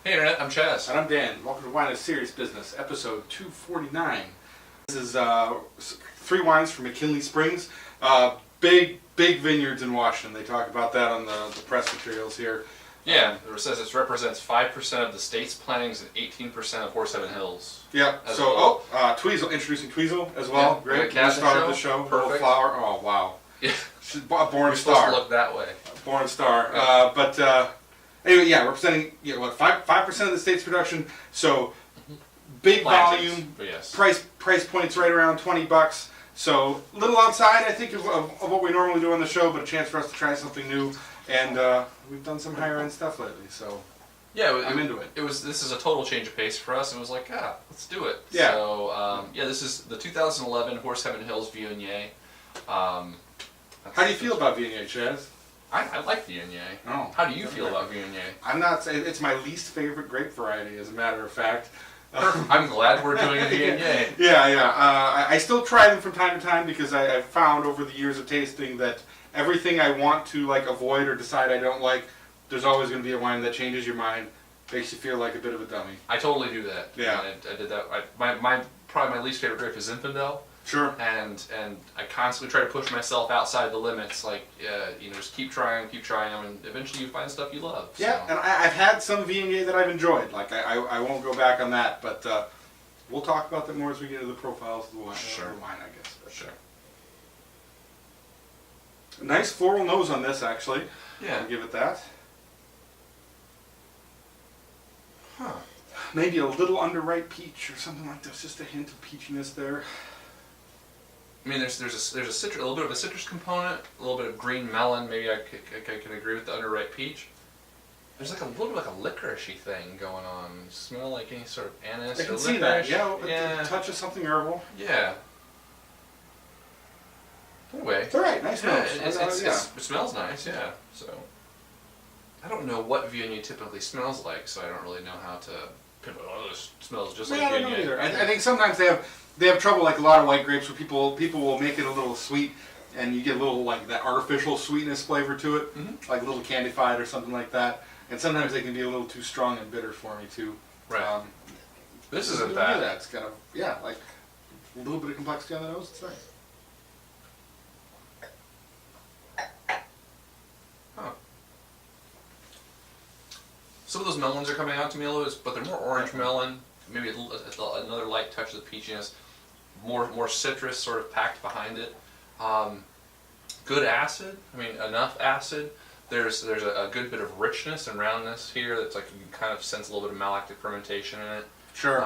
Hey Internet, I'm Chaz. And I'm Dan. Welcome to Wine is Serious Business, episode 249. This is 3 wines from McKinley Springs. Big vineyards in Washington. They talk about that on the press materials here. Yeah, it says it represents 5% of the state's plantings and 18% of Horseheaven Hills. Yeah, so, Tweezel, introducing Tweezel as well. Yeah, great. New Star of the show. Perfect. Little flower. Oh, wow. Yeah. She's a born You're star. supposed to look that way. Born star. Yeah. Anyway, yeah, representing 5% of the state's production. So big Plantings, volume. but yes. Price points right around $20. So a little outside, I think, of what we normally do on the show, but a chance for us to try something new. And we've done some higher end stuff lately, so yeah, I'm into it. This is a total change of pace for us, and it was like, let's do it. Yeah. So this is the 2011 Horseheaven Hills Viognier. How do you feel about Viognier, Chaz? I like Viognier. Oh. How do you feel about Viognier? I'm not. It's my least favorite grape variety, as a matter of fact. I'm glad we're doing a Viognier. Yeah. I still try them from time to time because I've found over the years of tasting that everything I want to avoid or decide I don't like, there's always going to be a wine that changes your mind, makes you feel like a bit of a dummy. I totally do that. Yeah. I did that. Probably my least favorite grape is Zinfandel. Sure. And I constantly try to push myself outside the limits, just keep trying them, and eventually you find stuff you love. Yeah, so. and I've had some Viognier that I've enjoyed. I won't go back on that, but we'll talk about that more as we get into the profiles of the wine. Sure. I guess. But, Sure. A nice floral nose on this, actually. Yeah. I'll give it that. Huh. Maybe a little underripe peach or something like this. Just a hint of peachiness there. I mean, there's a little bit of a citrus component, a little bit of green melon. Maybe I can agree with the underripe peach. There's a little bit like a licoricey thing going on. Smell like any sort of anise I can or see licorice. that. Yeah, a touch of something herbal. Yeah. Anyway. It's all right. Nice nose. It smells nice. Yeah. So. I don't know what Viognier typically smells like, so I don't really know how to pinpoint. Oh, this smells just like Viognier. I don't know either. I think sometimes they have trouble, like a lot of white grapes, where people will make it a little sweet, and you get a little that artificial sweetness flavor to it, like a little candified or something like that. And sometimes they can be a little too strong and bitter for me too. Right. This isn't bad. bad. It's kind of like a little bit of complexity on the nose. It's nice. Some of those melons are coming out to me a little bit, but they're more orange melon, maybe another light touch of the peachiness, more citrus sort of packed behind it. Good acid, enough acid. There's a good bit of richness and roundness here that's you can kind of sense a little bit of malactic fermentation in it. Sure.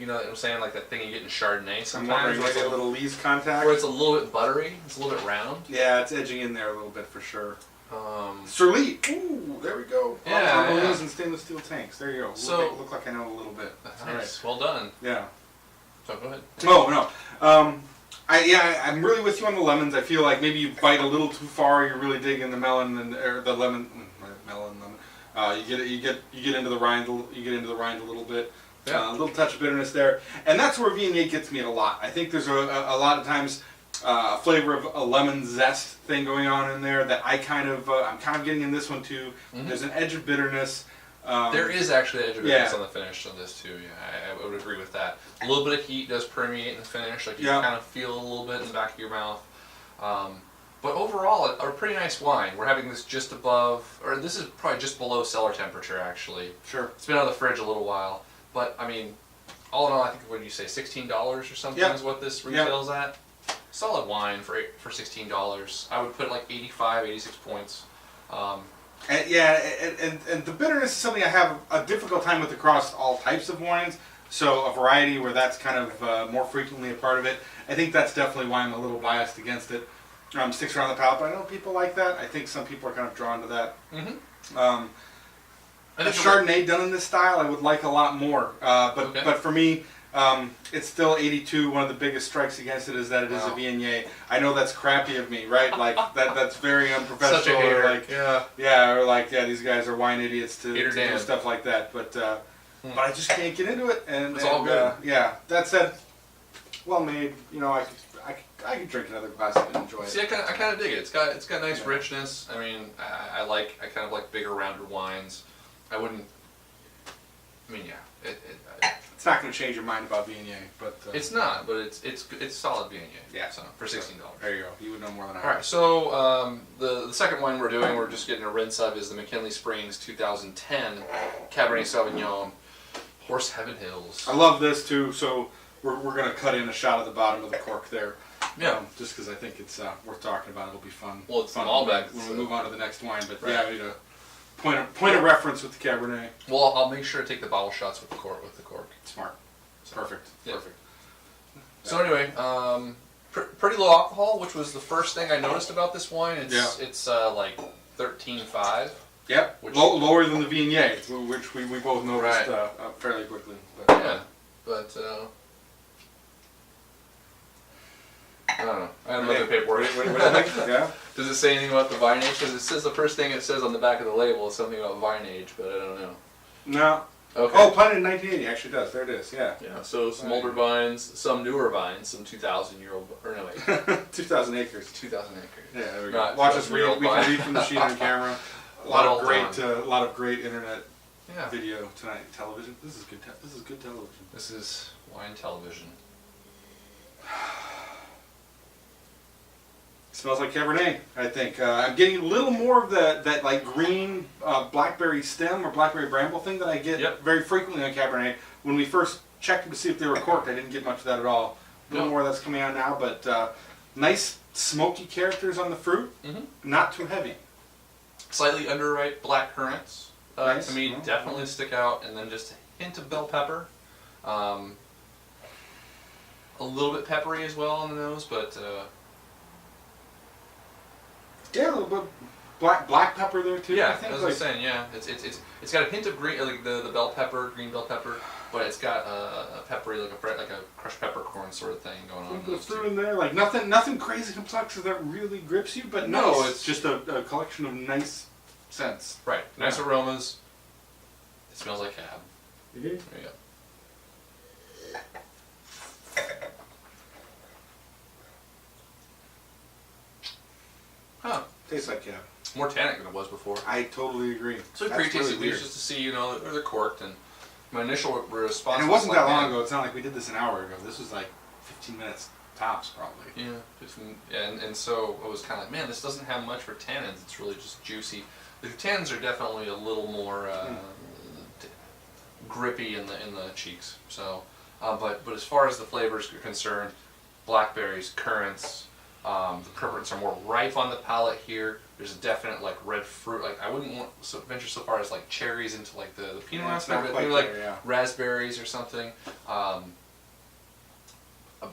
You know what I'm saying, like that thing you get in Chardonnay sometimes. I'm wondering, like a little lees contact. Where it's a little bit buttery, it's a little bit round. Yeah, it's edging in there a little bit for sure. Surly. Ooh, there we go. Yeah. And stainless steel tanks. There you go. So look like I know a little bit. Nice. Right. Well done. Yeah. So go ahead. Oh no. I'm really with you on the lemons. I feel like maybe you bite a little too far. You're really digging the melon or the lemon. You get into the rind. You get into the rind a little bit. Yeah. A little touch of bitterness there, and that's where Viognier gets me a lot. I think there's a lot of times a flavor of a lemon zest thing going on in there that I'm kind of getting in this one too. Mm-hmm. There's an edge of bitterness. There is actually an edge of bitterness on the finish of this too. Yeah, I would agree with that. A little bit of heat does permeate in the finish, you kind of feel a little bit in the back of your mouth. But overall, a pretty nice wine. We're having this just above, or this is probably just below cellar temperature actually. Sure. It's been out of the fridge a little while, but all in all, I think what did you say, $16 or something is what this retails at. Solid wine for $16. I would put 85, 86 points. And the bitterness is something I have a difficult time with across all types of wines. So a variety where that's kind of more frequently a part of it. I think that's definitely why I'm a little biased against it. Sticks around the palate, but I know people like that. I think some people are kind of drawn to that. Mm-hmm. A Chardonnay done in this style I would like a lot more. But for me, it's still 82. One of the biggest strikes against it is that it is a Viognier. I know that's crappy of me, right? That's very unprofessional. Such a hater. Or these guys are wine idiots to do stuff like that. But I just can't get into it. And it's all good. That said, well made. I could drink another glass and enjoy it. See, I kind of dig it. It's got nice richness. I kind of like bigger, rounder wines. I wouldn't I mean, yeah, It's not going to change your mind about Viognier, but it's not, but it's solid Viognier. Yeah. So for $16. there you go. You would know more than I. All right, so the second wine we're doing, we're just getting a rinse of, is the McKinley Springs 2010 Cabernet Sauvignon, Horse Heaven Hills. I love this too. So we're going to cut in a shot at the bottom of the cork there. Yeah. Just because I think it's worth talking about. It'll be fun. Well, it's fun Malbec, when so- we move on to the next wine. But Right. yeah, I need a point of reference with the Cabernet. Well, I'll make sure to take the bottle shots with the cork. Smart. Perfect. Yeah. Perfect. So anyway, pretty low alcohol, which was the first thing I noticed about this wine. It's like 13.5. Yep. Which- Lower than the Viognier, which we both noticed Right. fairly quickly. But, Yeah, but I don't know. I don't know the paperwork. What do you think? Yeah. Does it say anything about the vine age? Because it says the first thing it says on the back of the label is something about vine age, but I don't know. No. Okay. Oh, planted in 1980. Actually, does. There it is. Yeah. Yeah. So some older vines, some newer vines, some 2,000-year-old, or no wait, 2,000 acres. 2,000 acres. Yeah, there we go. Not Watch us read. 2,000-year-old We can vine. read from the sheet on camera. A Well lot of great internet Yeah. video tonight. Television. This is good. This is good television. This is wine television. Smells like Cabernet, I think. I'm getting a little more of that like green blackberry stem or blackberry bramble thing that I get Yep. very frequently on Cabernet. When we first checked them to see if they were corked, I didn't get much of that at all. A little Yep. more of that's coming out now, but nice smoky characters on the fruit. Mm-hmm. Not too heavy. Slightly underripe black currants. Nice. To me, Mhm. definitely stick out, and then just a hint of bell pepper. A little bit peppery as well on the nose, but Yeah, a little bit black pepper there too. I yeah, think as I was saying, yeah, it's got a hint of green, like the bell pepper, green bell pepper, but it's got a peppery, like a crushed peppercorn sort of thing going on. a in little those fruit two. in there, like nothing crazy complex that really grips you, but No, nice. it's- It's just a collection of nice scents. Right, nice Yeah. aromas. It smells like cab. Mm-hmm. There you go. Huh. Tastes like cab. More tannic than it was before. I totally agree. So it's That's pretty tasty really leaves weird. just to see, they're corked, and my initial response And it was wasn't like, that long man, ago. It's not like we did this an hour ago. This was like 15 minutes tops, probably. Yeah, and so I was kind of like, man, this doesn't have much for tannins. It's really just juicy. The tannins are definitely a little more grippy in the cheeks. So, but as far as the flavors are concerned, blackberries, currants, the currants are more ripe on the palate here. There's a definite like red fruit. Like I wouldn't venture so far as like cherries into like the Pinot Yeah, it's aspect, not but quite maybe like there, yeah. raspberries or something.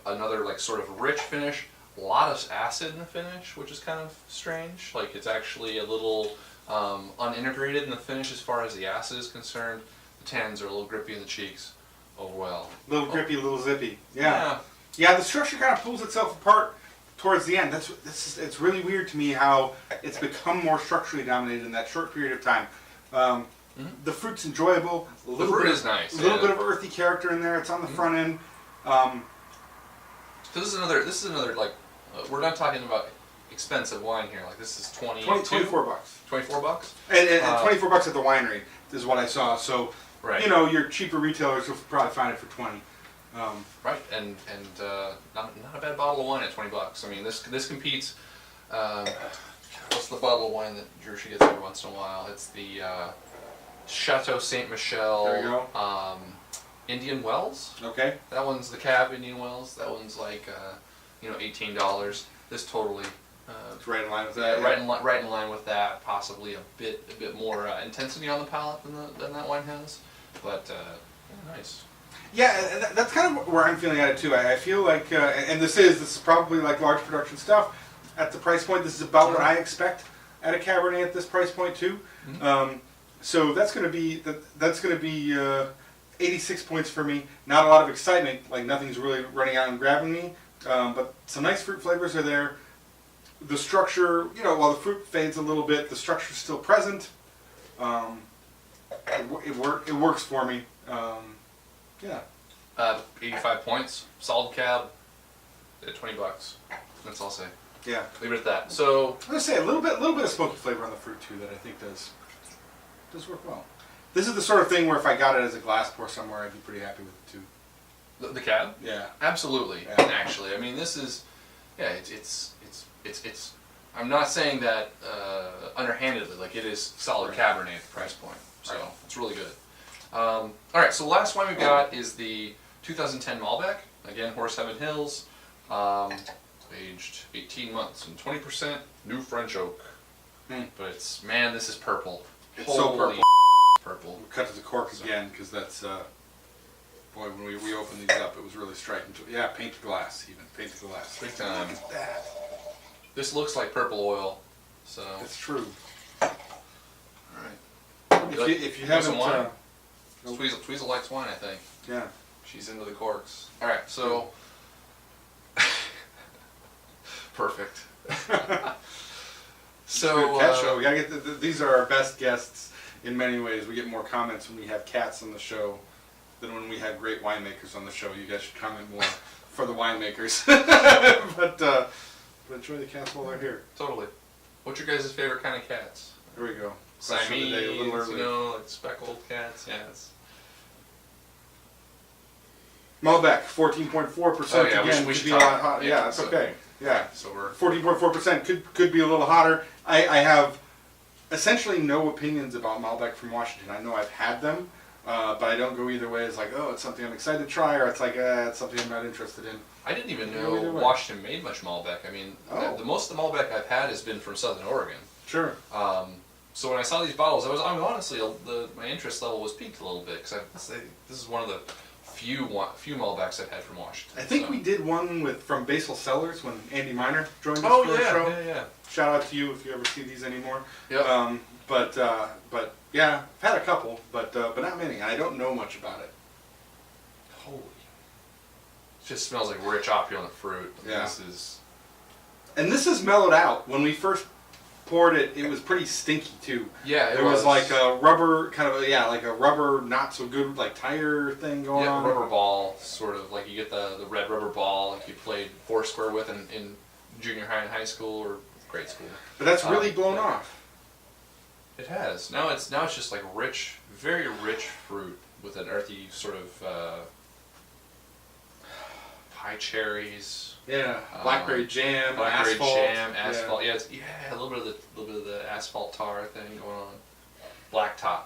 Another like sort of rich finish. A lot of acid in the finish, which is kind of strange. Like it's actually a little unintegrated in the finish as far as the acid is concerned. The tannins are a little grippy in the cheeks. Oh well. Little grippy, little zippy. Yeah, the structure kind of pulls itself apart towards the end. It's really weird to me how it's become more structurally dominated in that short period of time. The fruit's enjoyable. The fruit is nice. A little bit of earthy character in there. It's on the front end. So this is another like we're not talking about expensive wine here. Like this is 24 bucks. 24 bucks. And 24 bucks at the winery is what I saw. So, Right. your cheaper retailers will probably find it for 20. Right, and not a bad bottle of wine at 20 bucks. I mean, this competes. What's the bottle of wine that Jersey gets every once in a while? It's the Chateau Saint Michel. There you go. Indian Wells. Okay. That one's the Cab Indian Wells. That one's like $18. This totally. It's right in line with that. Right in line with that. Possibly a bit more intensity on the palate than that wine has, but nice. Yeah, and that's kind of where I'm feeling at it too. I feel like, and this is probably like large production stuff at the price point. This is about what I expect at a Cabernet at this price point too. Mm-hmm. So that's going to be 86 points for me. Not a lot of excitement, like nothing's really running out and grabbing me. But some nice fruit flavors are there. The structure, while the fruit fades a little bit, the structure's still present. It works for me. Yeah. 85 points, solid cab, at 20 bucks. That's all I'll say. Yeah. Leave it at that. So I'm gonna say a little bit of smoky flavor on the fruit too that I think does work well. This is the sort of thing where if I got it as a glass pour somewhere, I'd be pretty happy with it too. The cab? Yeah. Absolutely. Yeah. Actually, I mean, this is, yeah, it's. I'm not saying that underhandedly. Like, it is solid Cabernet at the price point, so Right. it's really good. All right, so the last wine we've got is the 2010 Malbec. Again, Horse Heaven Hills, aged 18 months and 20% new French oak. But it's, man, this is purple. It's so Holy purple. Purple. We'll cut to the cork again because that's boy, when we opened these up, it was really striking. Yeah, painted glass, even painted glass. Big time. Look at that. This looks like purple oil, so. It's true. All right. If you want some haven't, wine? nope. Tweezel likes wine, I think. Yeah. She's into the corks. All right, so. Perfect. So. Cat show. We gotta get these are our best guests in many ways. We get more comments when we have cats on the show than when we have great winemakers on the show. You guys should comment more for the winemakers. but enjoy the cats while they're here. Totally. What's your guys' favorite kind of cats? Here we go. Siamese, Question of the day, a little early. you know, like speckled cats. Yeah. Malbec, 14.4%. Oh, yeah, again, we could should be a talk- lot hotter. yeah, Yeah, it's so- okay. Yeah. So we're. 14.4% could be a little hotter. I have essentially no opinions about Malbec from Washington. I know I've had them, but I don't go either way. It's like, oh, it's something I'm excited to try, or it's like, it's something I'm not interested in. I didn't even No, either know way. Washington made much Malbec. I mean, Oh. the most of the Malbec I've had has been from Southern Oregon. Sure. So when I saw these bottles, I mean, honestly, my interest level was piqued a little bit because this is one of the few Malbecs I've had from Washington. I think so. we did one from Basil Cellars when Andy Miner joined us Oh for a show. yeah. Shout out to you if you ever see these anymore. Yep. But yeah, I've had a couple, but not many, and I don't know much about it. Holy. It just smells like rich, opulent fruit. I mean, Yeah. This is mellowed out. When we first poured it, it was pretty stinky too. Yeah, it There was like a rubber like a rubber not so good like tire thing going on. rubber ball, sort of like you get the red rubber ball like you played foursquare with in junior high and high school or grade school. But that's really blown yeah. off. It has. Now it's just like rich, very rich fruit with an earthy sort of pie cherries. Yeah, blackberry jam, Blackberry asphalt. jam, asphalt. Yeah, a little bit of the asphalt tar thing going on. Blacktop.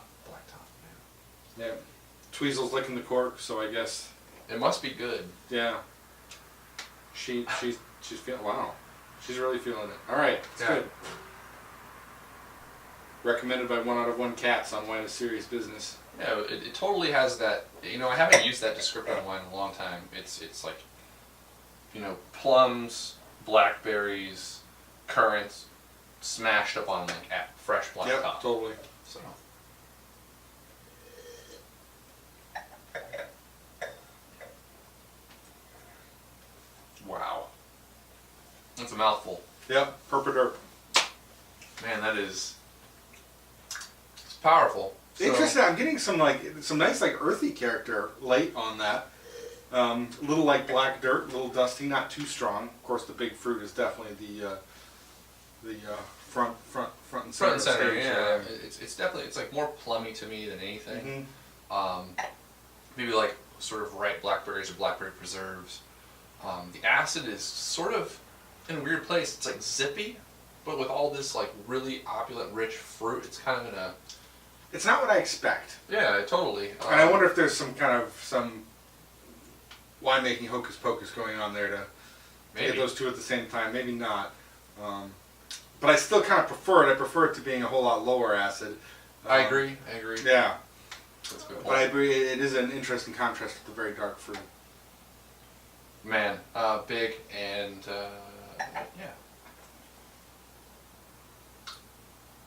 Yeah. Tweezel's licking the cork, so I guess It must be good. yeah. She's feeling wow. She's really feeling it. All right, it's Yeah. good. Recommended by 1 out of 1 cats on Wine is Serious Business. Yeah, it totally has that. You know, I haven't used that descriptor on wine in a long time. It's like, you know, plums, blackberries, currants, smashed up on like fresh black Yep, top. totally. So. Wow. That's a mouthful. Yep, Herpaderp. Man, that is. It's powerful. So- Interesting. I'm getting some nice like earthy character late on that. A little like black dirt, a little dusty, not too strong. Of course, the big fruit is definitely the front and center. Front and center, stage, yeah. It's definitely, it's like more plummy to me than anything. Maybe like sort of ripe blackberries or blackberry preserves. The acid is sort of in a weird place. It's like zippy, but with all this like really opulent, rich fruit, it's kind of in a. It's not what I expect. Yeah, totally. And I wonder if there's some winemaking hocus pocus going on there to get those two at the same time. Maybe not. But I still kind of prefer it. I prefer it to being a whole lot lower acid. I agree. Yeah. That's a good point. But I agree, it is an interesting contrast with the very dark fruit. Man, big and yeah.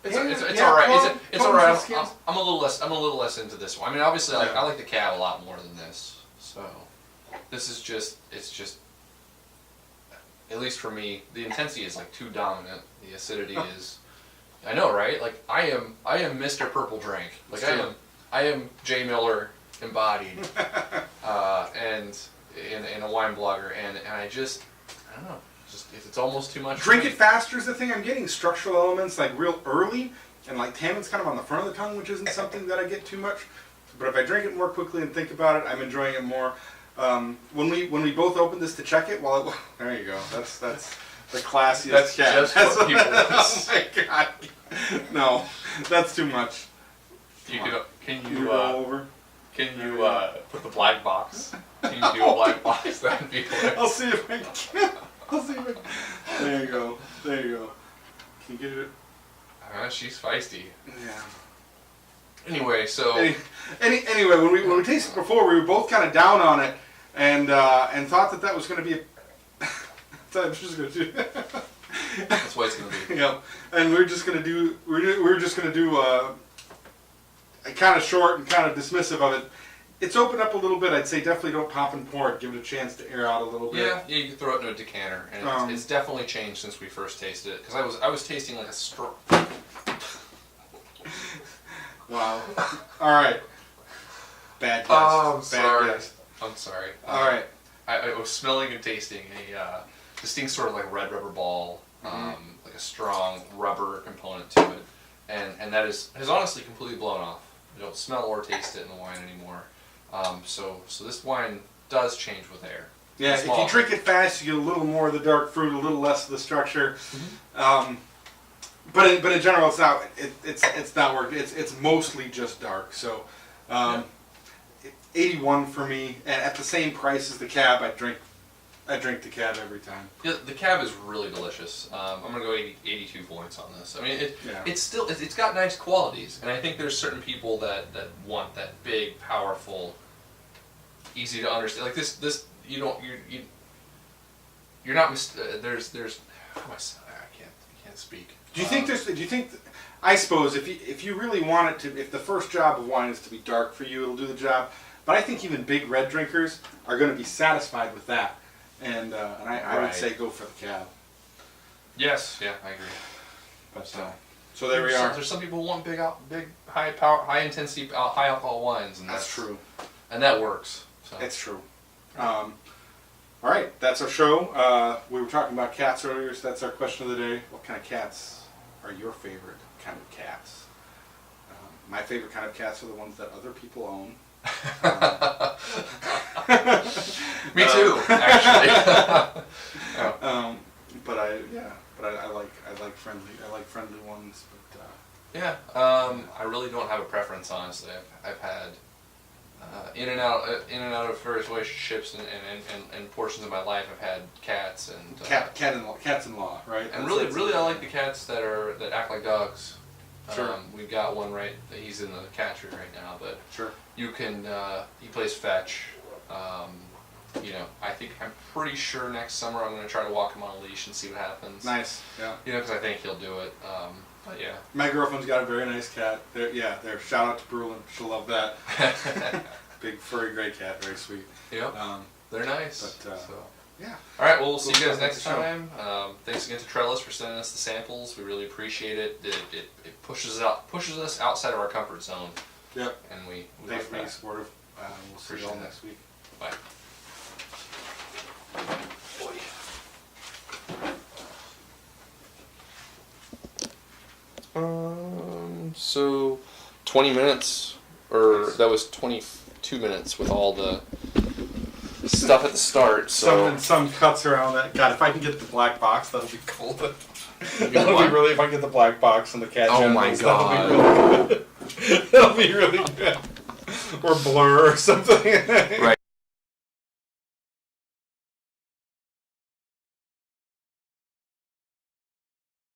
It's all right. It's all right. I'm a little less into this one. I mean, obviously, I like the cab a lot more than this. So, this is just. It's just. At least for me, the intensity is like too dominant. The acidity is. I know, right? Like I am Mr. Purple Drink. Like I am Jay Miller embodied, and in a wine blogger, and I don't know. It's almost too much. Drink it faster is the thing I'm getting. Structural elements like real early, and like tannins kind of on the front of the tongue, which isn't something that I get too much. But if I drink it more quickly and think about it, I'm enjoying it more. When we both opened this to check it, there you go. That's the classiest That's cat. just That's what people oh my god. No, that's too much. Can You you roll over? can you put the black box? Can you do a black box? That'd be hilarious. I'll see if I can. I'll see if I can. There you go. There you go. Can you get it? She's feisty. Yeah. Anyway, so Anyway, when we tasted it before, we were both kind of down on it, and thought that was going to be a. I was just going to do. that's what it's gonna be. Yeah, and we were just going to do. We were just going to do a kind of short and kind of dismissive of it. It's opened up a little bit. I'd say definitely don't pop and pour it. Give it a chance to air out a little bit. Yeah, you can throw it into a decanter, and it's definitely changed since we first tasted it. Because I was tasting like a straw. Wow. All right. Bad guess. Oh, I'm Bad sorry. guess. I'm sorry. All right. I was smelling and tasting a distinct sort of like red rubber ball, like a strong rubber component to it, and that has honestly completely blown off. You don't smell or taste it in the wine anymore. So this wine does change with air. Yeah, if you drink it fast, you get a little more of the dark fruit, a little less of the structure. But in general, it's not. It's not working. It's mostly just dark. So, 81 for me, and at the same price as the Cab, I drink the Cab every time. Yeah, the Cab is really delicious. I'm gonna go 82 points on this. I mean, it's got nice qualities, and I think there's certain people that want that big, powerful, easy to understand. Like this you're not there's how am I can't speak. Do you think I suppose if you really want it to, if the first job of wine is to be dark for you, it'll do the job. But I think even big red drinkers are going to be satisfied with that, and I would say go for the Cab. Yes, yeah, I agree. But so there we are. There's some people who want big, high power, high intensity, high alcohol wines, and that's true, and that works. So. It's true. All right, that's our show. We were talking about cats earlier, so that's our question of the day. What kind of cats are your favorite kind of cats? My favorite kind of cats are the ones that other people own. Me too, actually. But I like friendly ones. But I really don't have a preference, honestly. I've had in and out of various relationships and portions of my life. I've had cats and cats-in-law, right? And really, I like the cats that act like dogs. Sure. We've got one right. He's in the catcher right now, but sure. You can. He plays fetch. I'm pretty sure next summer I'm going to try to walk him on a leash and see what happens. Nice. Yeah. Because I think he'll do it. But yeah. My girlfriend's got a very nice cat. There. Shout out to Brulin. She'll love that. Big furry gray cat, very sweet. Yep. They're nice. But, so. Yeah. All right. Well, we'll see you guys next time. Thanks again to Trellis for sending us the samples. We really appreciate it. It pushes us outside of our comfort zone. Yep. And we thanks for being supportive. We'll see you all next week. Bye. So 20 minutes, or that was 22 minutes with all the stuff at the start. So some cuts around that. God, if I can get the black box, that'll be cool. That'll be really. If I get the black box and the cat. Oh my god. That'll be really good. Or Blur or something. Right.